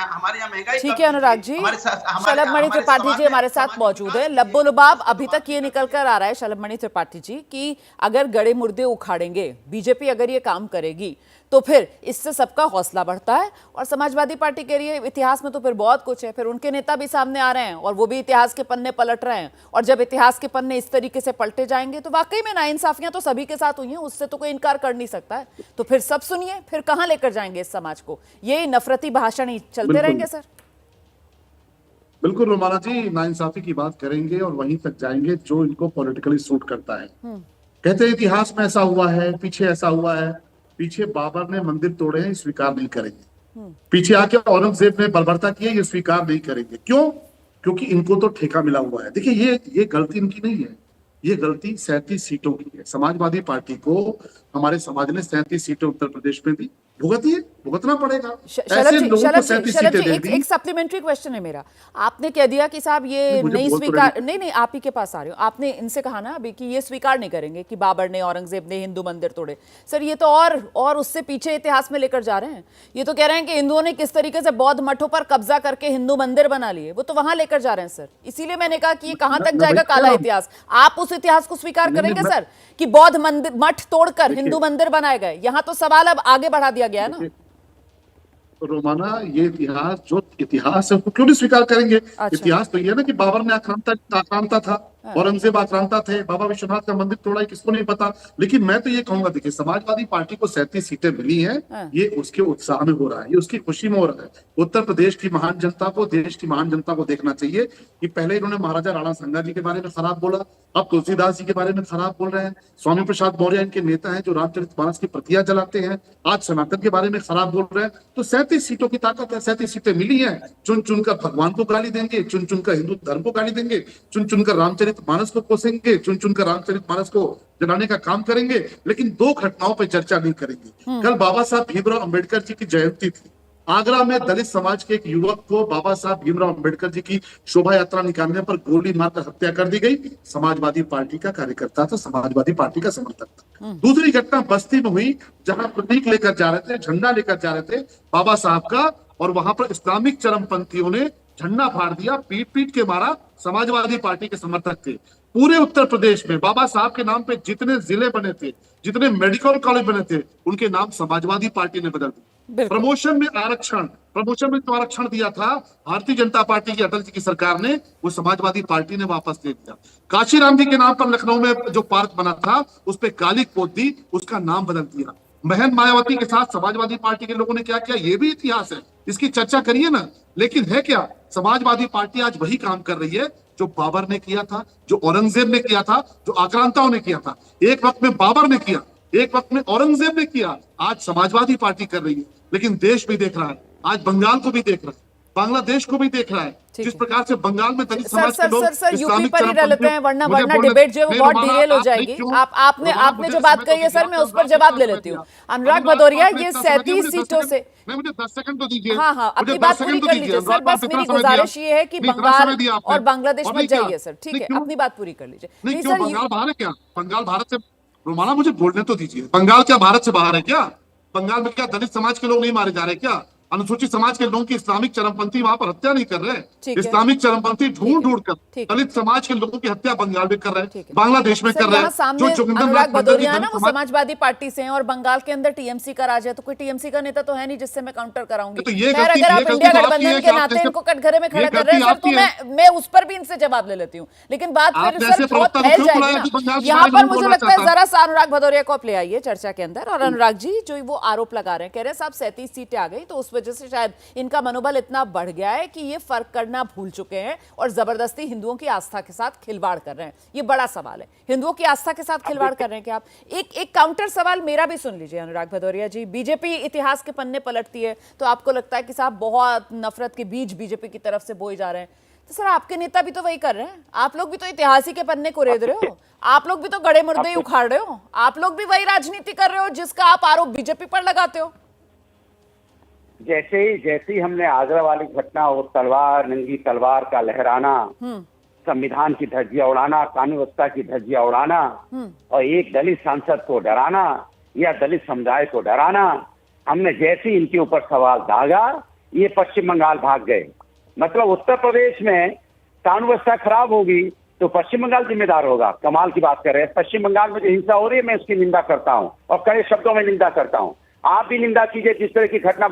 हमारे यहाँ महंगाई ठीक कम है नहीं अनुराग है। जी, हमारे साथ शलभ मणि हमारे त्रिपाठी समाज जी में हमारे साथ सामाजिक मौजूद है। विकास लब्बो नहीं लुबाब है। अभी तक ये निकल कर आ रहा है शलभ मणि त्रिपाठी जी कि अगर गड़े मुर्दे उखाड़ेंगे बीजेपी, अगर ये काम करेगी तो फिर इससे सबका हौसला बढ़ता है। और समाजवादी पार्टी के लिए इतिहास में तो फिर बहुत कुछ है, फिर उनके नेता भी सामने आ रहे हैं और वो भी इतिहास के पन्ने पलट रहे हैं। और जब इतिहास के पन्ने इस तरीके से पलटे जाएंगे तो वाकई में नाइंसाफियां तो सभी के साथ हुई हैं, उससे तो कोई इनकार कर नहीं सकता है। तो फिर सब सुनिए, फिर कहां लेकर जाएंगे इस समाज को? ये नफरती भाषण ही चलते बिल्कुल रहेंगे सर? बिल्कुल रोमाना जी, नाइंसाफी की बात करेंगे और वहीं तक जाएंगे जो इनको पॉलिटिकली सूट करता है। कहते हैं इतिहास में ऐसा हुआ है, पीछे ऐसा हुआ है। पीछे बाबर ने मंदिर तोड़े हैं, ये स्वीकार नहीं करेंगे। पीछे आके औरंगजेब ने बर्बरता की है, ये स्वीकार नहीं करेंगे। क्यों? क्योंकि इनको तो ठेका मिला हुआ है। देखिए, ये गलती इनकी नहीं है, ये गलती 37 सीटों की है। समाजवादी पार्टी को हमारे समाज ने 37 सीटें उत्तर प्रदेश में दी, भुगतिए, भुगतना पड़ेगा। शलभ ऐसे जी, लोगों को शलभ जी, 37 शलभ जी, सीटें दे एक दी। एक सप्लीमेंट्री क्वेश्चन है मेरा। आपने कह दिया कि साहब ये मुझे नहीं बोल तो स्वीकार, रहे नहीं नहीं आप ही के पास आ रहे हो। आपने इनसे कहा ना अभी कि ये स्वीकार नहीं करेंगे कि बाबर ने, औरंगजेब ने हिंदू मंदिर तोड़े। सर ये तो और उससे पीछे इतिहास में लेकर जा रहे हैं। ये तो कह रहे हैं कि हिंदुओं ने किस तरीके से बौद्ध मठों पर कब्जा करके हिंदू मंदिर बना लिए, वो तो वहां लेकर जा रहे हैं सर। इसीलिए मैंने कहा कि ये कहां तक मैं जाएगा वही कह काला रहा हूं। इतिहास। आप उस इतिहास को स्वीकार नहीं, नहीं, करेंगे सर कि बौद्ध मंदिर मठ तोड़कर देखिए, हिंदू मंदिर बनाए गए? यहां तो सवाल अब आगे बढ़ा दिया गया है ना। रोमाना, ये इतिहास जो इतिहास है उसको क्यों नहीं स्वीकार करेंगे? अच्छा। इतिहास तो ये है ना कि बाबर ने आक्रांता था, हाँ। औरंगजेब आक्रांता थे, बाबा विश्वनाथ का मंदिर तोड़ा है, किसको नहीं पता। लेकिन मैं तो ये कहूंगा, देखिए, समाजवादी पार्टी को 37 सीटें मिली हैं, हाँ। ये उसके उत्साह में हो रहा है, ये उसकी खुशी में हो रहा है। उत्तर प्रदेश की महान जनता को, देश की महान जनता को देखना चाहिए कि पहले इन्होंने महाराजा राणा संगा जी के बारे में खराब बोला, अब तुलसीदास जी के बारे में खराब बोल रहे हैं। स्वामी प्रसाद मौर्य इनके नेता हैं जो रामचरितमानस की प्रतियां जलाते हैं, आज सनातन के बारे में खराब बोल रहे हैं। तो 37 सीटों की ताकत है, 37 सीटें मिली हैं। चुन चुनकर भगवान को गाली देंगे, चुन चुनकर हिंदू धर्म को गाली देंगे, चुन चुनकर रामचरितमानस को कोसेंगे, चुन चुनकर रामचरितमानस को जलाने का काम करेंगे, लेकिन दो घटनाओं पर चर्चा नहीं करेंगे। कल बाबा साहब भीमराव अंबेडकर जी की जयंती थी। आगरा में दलित समाज के एक युवक को बाबा साहब भीमराव अंबेडकर जी की शोभा यात्रा निकालने पर गोली मारकर हत्या कर दी गई। समाजवादी पार्टी का कार्यकर्ता था, समाजवादी पार्टी का समर्थक था। दूसरी घटना बस्ती में हुई, जहां प्रतीक लेकर जा रहे थे, झंडा लेकर जा रहे थे बाबा साहब का, और वहां पर इस्लामिक चरमपंथियों ने झंडा फाड़ दिया, पीट पीट के मारा। समाजवादी पार्टी के समर्थक थे। पूरे उत्तर प्रदेश में बाबा साहब के नाम पे जितने जिले बने थे, जितने मेडिकल कॉलेज बने थे, उनके नाम समाजवादी पार्टी ने बदल दिए। प्रमोशन में जो आरक्षण दिया था भारतीय जनता पार्टी की, अटल जी की सरकार ने, वो समाजवादी पार्टी ने वापस ले दिया। काशीराम जी के नाम पर लखनऊ में जो पार्क बना था, उस पर काली पोत दी, उसका नाम बदल दिया। महन मायावती के साथ समाजवादी पार्टी के लोगों ने क्या किया, ये भी इतिहास है, इसकी चर्चा करिए ना। लेकिन है क्या, समाजवादी पार्टी आज वही काम कर रही है जो बाबर ने किया था, जो औरंगजेब ने किया था, जो आक्रांताओं ने किया था। एक वक्त में बाबर ने किया, एक वक्त में औरंगजेब ने किया, आज समाजवादी पार्टी कर रही है। लेकिन देश भी देख रहा है, आज बंगाल को भी देख रहा है, बांग्लादेश को भी देख रहा है, जिस प्रकार से बंगाल में दलित समाज के लोग सर यूपी इस्लामिक पर ही रह लेते हैं, वरना चरमपंथियों डिबेट जो है वो नहीं, बहुत रोमाना, डिरेल हो आप जाएगी। क्यों? आपने रोमाना, आपने मुझे जो बात समय कही है तो सर, दीजिए, मैं उस पर आपने जवाब ले समय लेती हूँ। दिया। अनुराग अनुराग, भदौरिया, आपने ये इतना समय दिया, 37 मुझे 10 सीटों सेकंड, से, नहीं, मुझे 10 सेकंड तो दीजिए। हाँ हाँ मुझे अपनी 10 बात पूरी सेकंड तो कर दीजिए। लीजिए सर। अनुराग, बस आप इतना मेरी समय दिया, गुजारिश ये है कि नहीं, इतना बंगाल समय दिया आपने, और बांग्लादेश और मत नहीं क्या? जाइए सर, ठीक नहीं, है, क्यों? अपनी बात पूरी कर लीजिए। नहीं, नहीं क्यों? सर, बंगाल बाहर है क्या? बंगाल भारत से, रोमाना मुझे बोलने तो दीजिए। बंगाल क्या भारत से बाहर है क्या? बंगाल में क्या दलित समाज के लोग नहीं मारे जा रहे क्या? अनुसूचित समाज के लोगों की इस्लामिक चरमपंथी वहां पर हत्या नहीं कर रहे? ठीक है, इस्लामिक चरमपंथी ढूंढ ढूंढ कर ठीक है, दलित समाज के लोगों की हत्या बंगाल में कर रहे ठीक हैं, है। बांग्लादेश में सर कर रहे यहाँ हैं। सामने जो जोगिंदर अनुराग नाथ मंडल की भदौरिया है ना, दलित वो समाज, समाजवादी पार्टी से हैं, और बंगाल के अंदर टीएमसी का राज है, तो कोई टीएमसी का नेता तो है नहीं जिससे मैं काउंटर कराऊंगी। तो ये खैर, गलती, अगर ये आप गलती इंडिया तो आपकी गठबंधन है के कि आप नाते जैसे, इनको कटघरे में ये खड़ा कर रहे गलती हैं सर, तो आपकी है। मैं उस पर भी इनसे जवाब ले लेती हूँ। लेकिन बात फिर आपने सर ऐसे बहुत प्रवक्ता को फैल क्यों जाएगी बुलाया ना। कि बंगाल के यहाँ बारे में पर नहीं मुझे बोलना लगता है चाहता? जरा सा अनुराग भदौरिया को आप ले आइए चर्चा के अंदर। और अनुराग जी जो वो आरोप लगा रहे हैं, कह रहे हैं साहब 37 सीटें आ गई तो उस वजह से शायद इनका मनोबल इतना बढ़ गया है कि ये फर्क करना भूल चुके हैं और जबरदस्ती हिंदुओं की आस्था के साथ खिलवाड़ कर रहे हैं। ये बड़ा सवाल है, हिंदुओं की आस्था के साथ खिलवाड़ कर रहे हैं क्या आप? एक काउंटर सवाल मेरा भी सुन लीजिए अनुराग भदौरिया जी। बीजेपी इतिहास के पन्ने पलटती है तो आपको लगता है कि साहब बहुत नफरत के बीज बीजेपी की तरफ से बोए जा रहे हैं, तो सर आपके नेता भी तो वही कर रहे हैं। आप लोग भी तो इतिहास ही के पन्ने कुरेद रहे हो, आप लोग भी तो गड़े मुर्दे उखाड़ रहे हो, आप लोग भी वही राजनीति कर रहे हो जिसका आप आरोप बीजेपी पर लगाते हो। जैसे ही हमने आगरा वाली घटना और तलवार, नंगी तलवार का लहराना, संविधान की धज्जियां उड़ाना, कानून व्यवस्था की धज्जियां उड़ाना और एक दलित सांसद को डराना या दलित समुदाय को डराना, हमने जैसे ही इनके ऊपर सवाल दागा, ये पश्चिम बंगाल भाग गए। मतलब उत्तर प्रदेश में कानून व्यवस्था खराब होगी तो पश्चिम बंगाल जिम्मेदार होगा। कमाल की बात कर रहे हैं। पश्चिम बंगाल में जो हिंसा हो रही है मैं उसकी निंदा करता हूं और कड़े शब्दों में निंदा करता हूं। आप भी निंदा कीजिए जिस तरह की घटना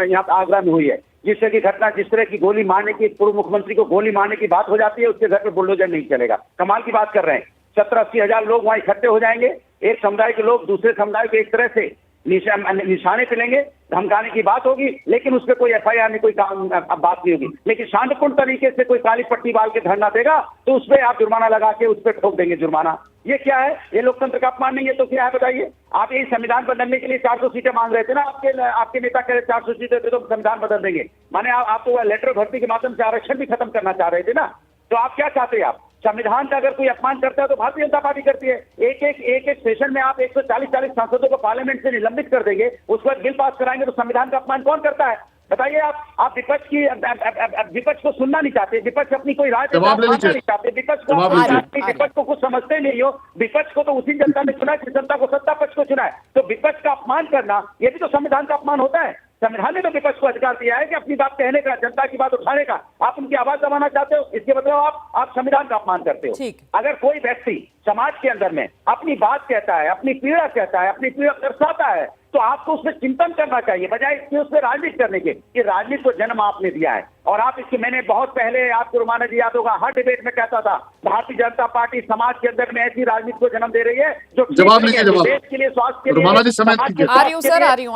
यहाँ आगरा में हुई है, जिस तरह की घटना, जिस तरह की गोली मारने की, पूर्व मुख्यमंत्री को गोली मारने की बात हो जाती है, उसके घर पे बुलडोजर नहीं चलेगा। कमाल की बात कर रहे हैं। 70-80 हजार लोग वहां इकट्ठे हो जाएंगे, एक समुदाय के लोग दूसरे समुदाय को एक तरह से निशाने पे लेंगे, धमकाने की बात होगी, लेकिन उस पर कोई एफआईआर नहीं, कोई बात नहीं होगी। लेकिन शांतिपूर्ण तरीके से कोई काली पट्टी बाल के धरना देगा तो उस पर आप जुर्माना लगा के उस पर ठोक देंगे जुर्माना। ये क्या है? ये लोकतंत्र का अपमान नहीं है तो क्या है बताइए? आप यही संविधान बदलने के लिए 400 सीटें मांग रहे थे ना, आपके नेता कह रहे 400 सीटें थे तो संविधान बदल देंगे। माने आप तो लेटर भर्ती के माध्यम से आरक्षण भी खत्म करना चाह रहे थे ना। तो आप क्या चाहते हैं? आप संविधान का अगर कोई अपमान करता है तो भारतीय जनता पार्टी करती है। एक सेशन में आप 140 सांसदों को पार्लियामेंट से निलंबित कर देंगे, उसके बाद बिल पास कराएंगे तो संविधान का अपमान कौन करता है बताइए? आप विपक्ष को सुनना नहीं चाहते, विपक्ष अपनी कोई राय नहीं चाहते, विपक्ष को कुछ समझते नहीं हो। विपक्ष को तो उसी जनता ने चुना है, जनता को सत्ता पक्ष को चुना है। तो विपक्ष का अपमान करना ये भी तो संविधान का अपमान होता है। संविधान ने तो विपक्ष को अधिकार दिया है कि अपनी बात कहने का, जनता की बात उठाने का। आप उनकी आवाज दबाना चाहते हो, इसके मतलब आप संविधान का अपमान करते हो। अगर कोई व्यक्ति समाज के अंदर में अपनी बात कहता है, अपनी पीड़ा कहता है, अपनी पीड़ा दर्शाता है, तो आपको उसमें चिंतन करना चाहिए बजाय इसके उसमें राजनीति करने के। ये राजनीति को जन्म आपने दिया है और आप इसके, मैंने बहुत पहले, आपको रोमाना जी याद होगा, हर डिबेट में कहता था भारतीय जनता पार्टी समाज के अंदर में ऐसी राजनीति को जन्म दे रही है जो जवाब लीजिए, जवाब देश के लिए, स्वास्थ्य के रोमाना जी लिए, समय समाज के आ रही हूं सर, आ रही हूं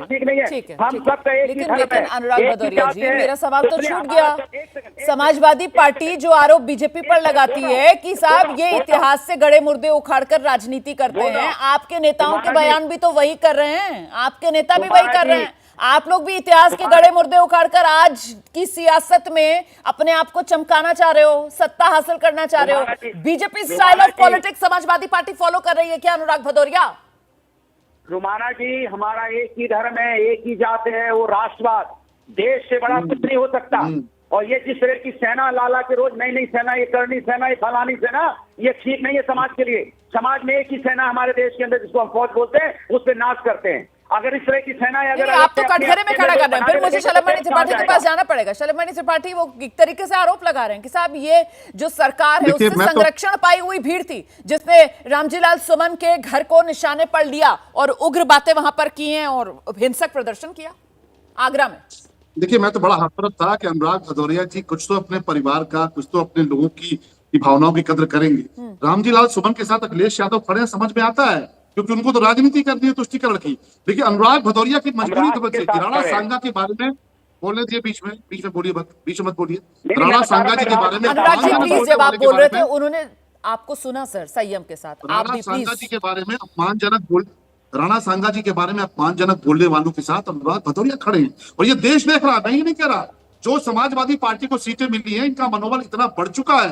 ठीक नहीं है। हम सब का एक ही धर्म है। लेकिन अनुराग एक ही भदौरिया जाति जी, है। मेरा सवाल तो इसलिए छूट हमारा गया। एक सेकंड, समाजवादी पार्टी जो आरोप बीजेपी पर लगाती है कि साहब ये इतिहास से गड़े मुर्दे उखाड़कर राजनीति करते हैं, आपके नेताओं के बयान भी तो वही कर रहे हैं, आपके नेता भी वही कर रहे हैं। आप लोग भी इतिहास के गड़े मुर्दे उखाड़कर आज की सियासत में अपने आप को चमकाना चाह रहे हो, सत्ता हासिल करना चाह रहे हो। BJP style of politics Samajwadi party follow कर रही है क्या अनुराग भदौरिया? रुमाना जी, हमारा एक ही धर्म है, एक ही जात है, वो राष्ट्रवाद। देश से बड़ा कुछ नहीं हो सकता। और ये जिस तरह की सेना लाला के रोज नई नई सेना, ये करनी सेना, ये फलानी सेना, ये ठीक नहीं है समाज के लिए। समाज में एक ही सेना हमारे देश के अंदर जिसको हम फौज बोलते हैं, उस पर नाश करते हैं। अगर इस तरह की सेना है, अगर आप तो कटघरे में खड़ा कर रहे हैं, फिर मुझे शलभमणि त्रिपाठी के पास जाना पड़ेगा। शलभमणि त्रिपाठी वो एक तरीके से आरोप लगा रहे हैं कि साहब ये जो सरकार है उससे संरक्षण पाई हुई भीड़ थी जिसने रामजीलाल सुमन के घर को निशाने पर लिया और उग्र बातें वहां पर की हैं और हिंसक प्रदर्शन किया आगरा में। देखिए, मैं तो बड़ा हतप्रभ था कि अनुराग भदौरिया जी कुछ तो अपने परिवार का, कुछ तो अपने लोगों की भावनाओं की कदर करेंगे। रामजीलाल सुमन के साथ अखिलेश यादव खड़े हैं, समझ में आता है, क्योंकि उनको तो राजनीति करनी है तुष्टिकरण की। देखिए, अनुराग भदौरिया की मजबूरी तो बच्चे राणा सांगा के बारे में बोलने दिए, बीच में बोलिए, बीच में मत बोलिए। राणा सांगा जी के बारे में, अनुराग जी प्लीज, जब आप बोल रहे थे उन्होंने आपको सुना सर संयम के साथ। राणा सांगा जी के बारे में अपमानजनक राणा सांगा जी के बारे में अपमानजनक बोलने वालों के साथ अनुराग भदौरिया खड़े हैं और ये देश देख रहा, नहीं कह रहा। जो समाजवादी पार्टी को सीटें मिली हैं, इनका मनोबल इतना बढ़ चुका है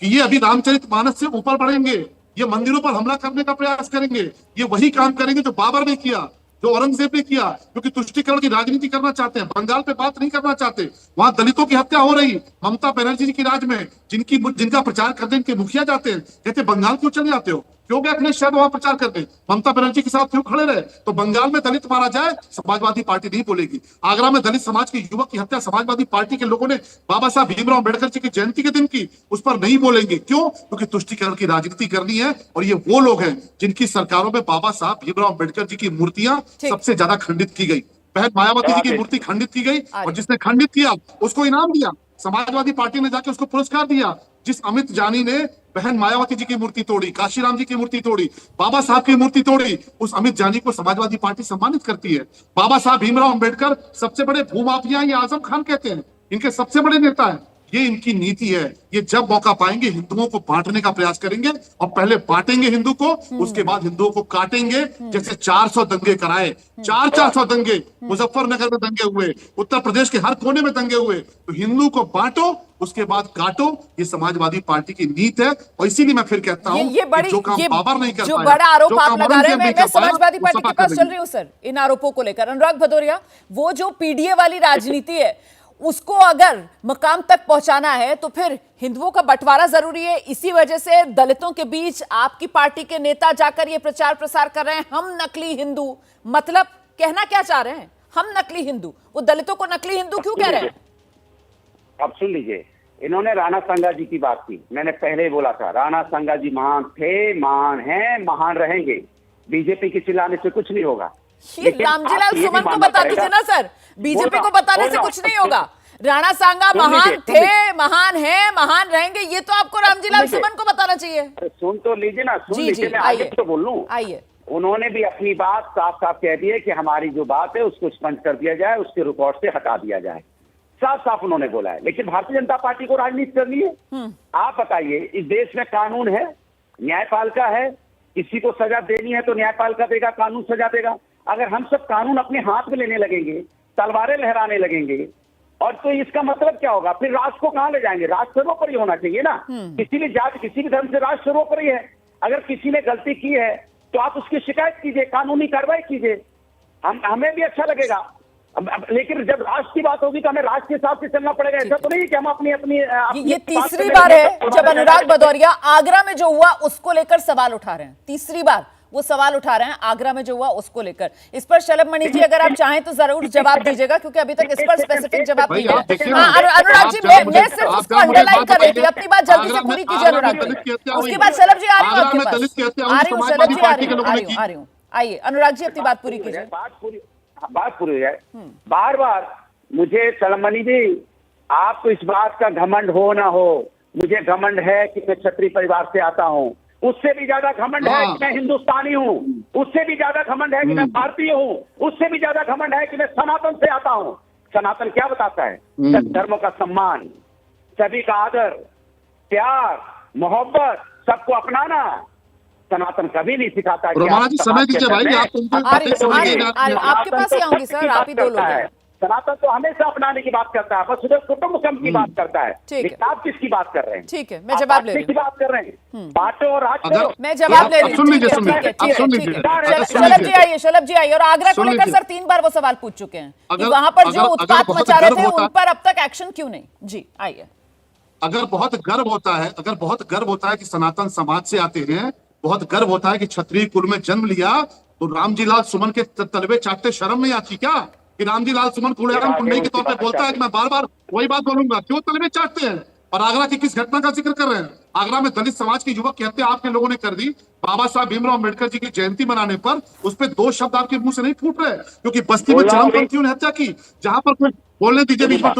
कि ये अभी रामचरितमानस से ऊपर बढ़ेंगे, ये मंदिरों पर हमला करने का प्रयास करेंगे, ये वही काम करेंगे जो बाबर ने किया, जो औरंगजेब ने किया, क्योंकि तुष्टिकरण की राजनीति करना चाहते हैं। बंगाल पे बात नहीं करना चाहते, वहां दलितों की हत्या हो रही, ममता बनर्जी जी की राज में, जिनका प्रचार करने इनके मुखिया जाते हैं, कहते बंगाल क्यों चले जाते हो, क्यों गए अखिलेश यादव वहां प्रचार करने, ममता बनर्जी के साथ क्यों खड़े रहे? तो बंगाल में दलित मारा जाए, समाजवादी पार्टी नहीं बोलेगी। आगरा में दलित समाज के युवक की हत्या समाजवादी पार्टी के लोगों ने बाबा साहब भीमराव अम्बेडकर जी की जयंती के दिन की, उस पर नहीं बोलेंगे। क्यों? क्योंकि तुष्टिकरण की राजनीति करनी है और ये वो लोग हैं जिनकी सरकारों में बाबा साहब भीमराव अम्बेडकर जी की मूर्तियां सबसे ज्यादा खंडित की गई। बहन मायावती जी की मूर्ति खंडित की गई और जिसने खंडित किया उसको इनाम दिया, समाजवादी पार्टी ने जाके उसको पुरस्कार दिया। जिस अमित जानी ने बहन मायावती जी की मूर्ति तोड़ी, काशीराम जी की मूर्ति तोड़ी, बाबा साहब की मूर्ति तोड़ी, उस अमित जानी को समाजवादी पार्टी सम्मानित करती है। बाबा साहब भीमराव अम्बेडकर सबसे बड़े भूमाफिया ये आजम खान कहते हैं, इनके सबसे बड़े नेता है। ये इनकी नीति है। ये जब मौका पाएंगे हिंदुओं को बांटने का प्रयास करेंगे और पहले बांटेंगे हिंदू को, उसके बाद हिंदुओं को काटेंगे। जैसे 400 दंगे कराए, 400 दंगे, मुजफ्फरनगर में दंगे हुए, उत्तर प्रदेश के हर कोने में दंगे हुए। तो हिंदू को बांटो, उसके बाद काटो। ये समाजवादी पार्टी की नीति है और इसीलिए मैं फिर कहता हूं जो काम बाबर नहीं कर पाया, जो बड़ा आरोप आप लगा रहे हैं, मैं समाजवादी पार्टी के पास चल रही हूं सर इन आरोपों को लेकर। अनुराग भदौरिया, वो जो पीडीए वाली राजनीति है उसको अगर मकाम तक पहुंचाना है तो फिर हिंदुओं का बंटवारा जरूरी है। इसी वजह से दलितों के बीच आपकी पार्टी के नेता जाकर ये प्रचार प्रसार कर रहे हैं, हम नकली हिंदू। मतलब कहना क्या चाह रहे हैं? हम नकली हिंदू, वो दलितों को नकली हिंदू क्यों कह रहे हैं? अब सुन लीजिए, इन्होंने राणा सांगा जी की बात की। मैंने पहले ही बोला था, राणा सांगा जी महान थे, महान हैं, महान रहेंगे। बीजेपी के चिल्लाने से कुछ नहीं होगा। ये रामजीलाल सुमन को बता दीजिए ना सर, बीजेपी को बताने से कुछ नहीं होगा। राणा सांगा महान थे, महान हैं, महान रहेंगे, ये तो आपको रामजीलाल सुमन को बताना चाहिए। सुन तो लीजिए ना, सुन जी लीजिए, जी, मैं आगे आइए तो बोल लूं। आइए। उन्होंने भी अपनी बात साफ साफ कह दी है कि हमारी जो बात है उसको स्पंज कर दिया जाए, उसके रिकॉर्ड से हटा दिया जाए। साफ साफ उन्होंने बोला है। लेकिन भारतीय जनता पार्टी को राजनीति करनी है। आप बताइए, इस देश में कानून है, न्यायपालिका है, किसी को सजा देनी है तो न्यायपालिका देगा, कानून सजा देगा। अगर हम सब कानून अपने हाथ में लेने लगेंगे, तलवारें लहराने लगेंगे, और तो इसका मतलब क्या होगा? फिर राष्ट्र को कहां ले जाएंगे? राष्ट्र सर्वोपरि होना चाहिए ना। किसी भी जाति, किसी भी धर्म से राष्ट्र सर्वोपरि है। अगर किसी ने गलती की है तो आप उसकी शिकायत कीजिए, कानूनी कार्रवाई कीजिए, हमें भी अच्छा लगेगा। लेकिन जब राष्ट्र की बात होगी तो हमें राष्ट्र के हिसाब से चलना पड़ेगा। ऐसा तो नहीं कि हम अपनी ये तीसरी बार है जब अनुराग भदौरिया आगरा में जो हुआ उसको लेकर सवाल उठा रहे हैं। तीसरी बार वो सवाल उठा रहे हैं आगरा में जो हुआ उसको लेकर। इस पर शलभ मणि जी अगर आप चाहें तो जरूर जवाब दीजिएगा, क्योंकि अभी तक इस पर स्पेसिफिक जवाब नहीं मिला। अनुराग जी, मैं सिर्फ उसको अंडरलाइन कर रही थी। अपनी बात जल्दी से पूरी कीजिए अनुराग जी, उसके बाद शलभ जी आ रही हूँ आपके पास। आ रही हूँ शलभ जी, आ रही हूँ। आइए अनुराग जी, अपनी बात पूरी कीजिए। बात पूरी हो जाए। बार बार मुझे सलमनी जी, आपको इस बात का घमंड हो ना हो, मुझे घमंड है कि मैं क्षत्रिय परिवार से आता हूँ। उससे भी ज्यादा घमंड है कि मैं हिंदुस्तानी हूँ। उससे भी ज्यादा घमंड है कि मैं भारतीय हूँ। उससे भी ज्यादा घमंड है कि मैं सनातन से आता हूँ। सनातन क्या बताता है? सब धर्मों का सम्मान, सभी का आदर, प्यार, मोहब्बत, सबको अपनाना। सनातन कभी नहीं सिखाता। समय दीजिए भाई, आपके पास ही आऊंगी सर, आप ही दो लोग हैं। सनातन तो हमेशा अपनाने की बात करता है, बस उधर कुटुंब की बात करता है। ठीक है, आप किसकी बात कर रहे हैं? ठीक है, मैं जवाब ले रही हूँ। बात कर रहे हैं, बांटो और राज करो। मैं जवाब ले रही हूँ। शलभ जी आइए, शलभ जी आइए। और आगरा को लेकर सर 3 बार वो सवाल पूछ चुके हैं कि वहां पर जो उत्पात मचा रहे थे उन पर अब तक एक्शन क्यों नहीं? जी आइए। अगर बहुत गर्व होता है कि सनातन समाज से आते हैं, बहुत गर्व होता है कि क्षत्रिय कुल में जन्म लिया, तो रामजीलाल सुमन के तलवे चाटते शर्म नहीं आती क्या? कि रामजीलाल सुमन कुड़ेराम कुंडई के तौर पे बोलता है कि मैं बार बार वही बात बोलूंगा, क्यों तलवे चाटते हैं? और आगरा की किस घटना का जिक्र कर रहे हैं? आगरा में दलित समाज के युवक की हत्या आपके लोगों ने कर दी। बाबा साहब भीमराव अम्बेडकर जी की जयंती मनाने पर उस पर 2 शब्द आपके मुंह से नहीं फूट रहे, क्योंकि बस्ती में चरमपंथियों ने हत्या की। जहां पर कोई बोलने दीजिए, बीच में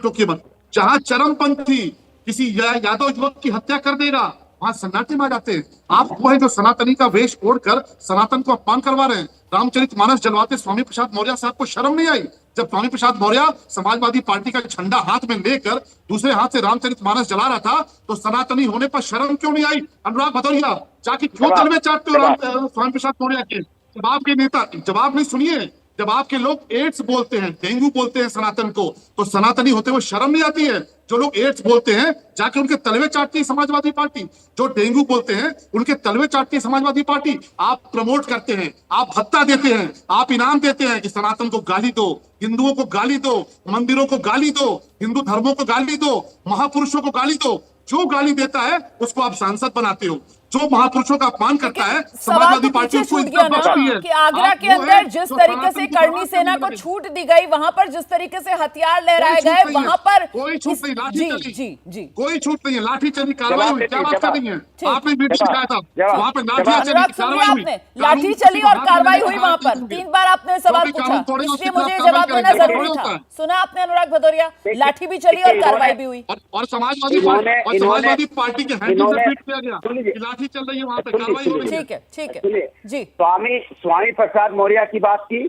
टोकिए मत। जहां चरमपंथी किसी यादव युवक की हत्या कर देगा, वहां सन्नाटे में आ जाते हैं। आप वो है जो सनातनी का वेश ओढ़कर सनातन को अपमान करवा रहे हैं। रामचरितमानस जलवाते स्वामी प्रसाद मौर्य साहब को शर्म नहीं आई? जब स्वामी प्रसाद मौर्य समाजवादी पार्टी का झंडा हाथ में लेकर दूसरे हाथ से रामचरितमानस जला रहा था, तो सनातनी होने पर शर्म क्यों नहीं आई? अनुराग भदौरिया, जाके क्यों तलवे चाटते हो स्वामी प्रसाद मौर्य के? जब आपके नेता, जवाब नहीं सुनिए, जब आपके लोग एड्स बोलते हैं, डेंगू बोलते हैं सनातन को, तो सनातनी होते हुए शर्म नहीं आती है? जो लोग एड्स बोलते हैं जाके उनके तलवे चाटती है समाजवादी पार्टी। जो डेंगू बोलते हैं उनके तलवे चाटती है समाजवादी पार्टी। आप प्रमोट करते हैं, आप भत्ता देते हैं, आप इनाम देते हैं कि सनातन को गाली दो, हिंदुओं को गाली दो, मंदिरों को गाली दो, हिंदू धर्मों को गाली दो, महापुरुषों को गाली दो। जो गाली देता है उसको आप सांसद बनाते हो, जो महापुरुषों का अपमान करता है समाजवादी पार्टी उसको इज्जत बख्शती है। कि आगरा के अंदर जिस तरीके से करनी सेना को छूट दी गई, वहां पर जिस तरीके से हथियार लहराए गए, वहां पर कोई छूट नहीं, लाठी चली। जी कोई छूट नहीं है, लाठी चली, कार्रवाई हुई। क्या बात कर रही है? आपने वीडियो दिखाया था, वहां पे लाठी चली, कार्रवाई हुई। लाठी चली और कार्रवाई हुई वहां पर। 3 बार आपने सवाल पूछा, इसलिए मुझे जवाब देना जरूरी था। सुना आपने अनुराग भदौरिया, लाठी भी चली और कार्रवाई भी हुई। और समाजवादी पार्टी के हैंडल से ट्वीट किया गया कि लाठी चल रही है वहां पे, कार्रवाई हो रही है। ठीक है जी। स्वामी प्रसाद मौर्य की बात की।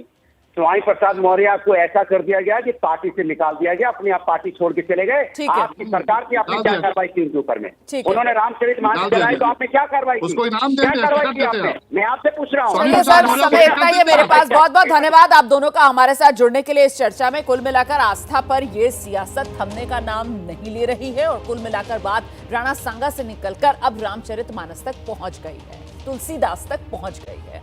स्वामी प्रसाद मौर्य को ऐसा कर दिया गया कि पार्टी से निकाल दिया गया, अपनी आप पार्टी छोड़ के चले गए। आपकी सरकार की आपने क्या कार्रवाई की उनके ऊपर में? उन्होंने रामचरितमानस जलाई तो आपने क्या कार्रवाई की? उसको इनाम क्या कार्रवाई की आपने? मैं आपसे पूछ रहा हूँ। चलिए सर, समय इतना ही है मेरे पास। बहुत बहुत धन्यवाद आप दोनों का हमारे साथ जुड़ने के लिए इस चर्चा में। कुल मिलाकर आस्था पर ये सियासत थमने का नाम नहीं ले रही है और कुल मिलाकर बात राणा सांगा से निकलकर अब रामचरितमानस तक पहुंच गई है, तुलसीदास तक पहुंच गई है।